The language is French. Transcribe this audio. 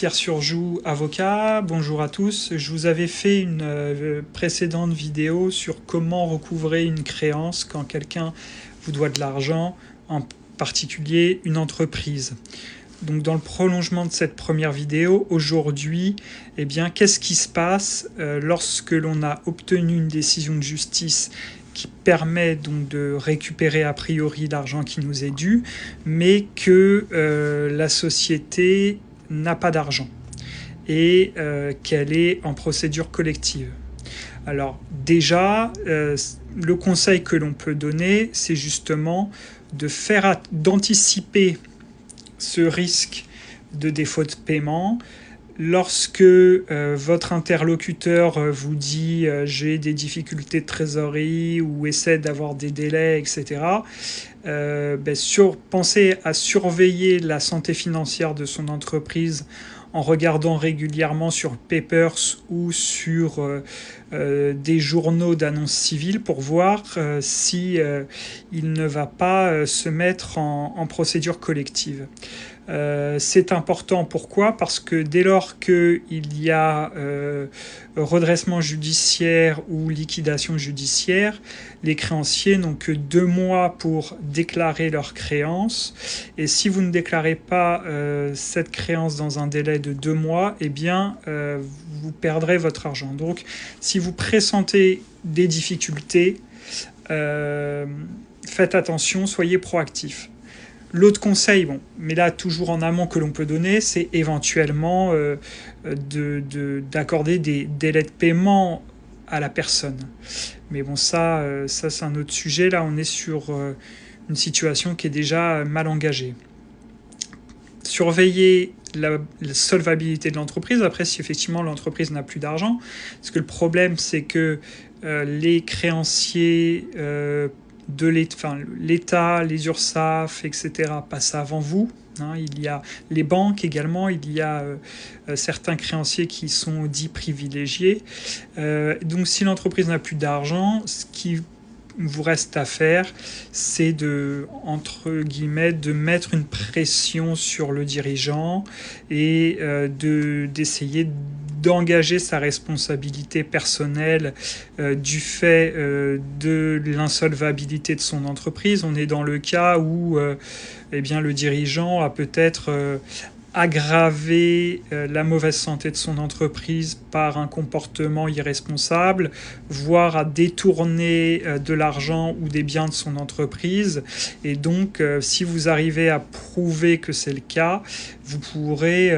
Pierre Surjoux, avocat. Bonjour à tous. Je vous avais fait une précédente vidéo sur comment recouvrer une créance quand quelqu'un vous doit de l'argent, en particulier une entreprise. Donc dans le prolongement de cette première vidéo, aujourd'hui, qu'est-ce qui se passe lorsque l'on a obtenu une décision de justice qui permet donc de récupérer a priori l'argent qui nous est dû, mais que la société n'a pas d'argent et qu'elle est en procédure collective. Alors déjà, le conseil que l'on peut donner, c'est justement d'anticiper ce risque de défaut de paiement. Lorsque votre interlocuteur vous dit j'ai des difficultés de trésorerie ou essaie d'avoir des délais, etc., pensez à surveiller la santé financière de son entreprise en regardant régulièrement sur Papers ou sur des journaux d'annonces civiles pour voir si il ne va pas se mettre en procédure collective. C'est important, pourquoi ? Parce que dès lors qu'il y a redressement judiciaire ou liquidation judiciaire, les créanciers n'ont que 2 mois pour déclarer leur créance. Et si vous ne déclarez pas cette créance dans un délai de 2 mois, vous perdrez votre argent. Donc, si vous pressentez des difficultés, faites attention, soyez proactifs. L'autre conseil, mais là toujours en amont que l'on peut donner, c'est éventuellement d'accorder des délais de paiement à la personne. Mais ça c'est un autre sujet. Là, on est sur une situation qui est déjà mal engagée. Surveiller la solvabilité de l'entreprise. Après, si effectivement l'entreprise n'a plus d'argent, parce que le problème, c'est que les créanciers de l'État, les URSSAF, etc. passent avant vous. Il y a les banques également, il y a certains créanciers qui sont dits privilégiés. Donc si l'entreprise n'a plus d'argent, ce qui vous reste à faire, c'est entre guillemets, de mettre une pression sur le dirigeant et d'essayer d'engager sa responsabilité personnelle du fait de l'insolvabilité de son entreprise. On est dans le cas où le dirigeant a peut-être aggraver la mauvaise santé de son entreprise par un comportement irresponsable, voire à détourner de l'argent ou des biens de son entreprise. Et donc, si vous arrivez à prouver que c'est le cas, vous pourrez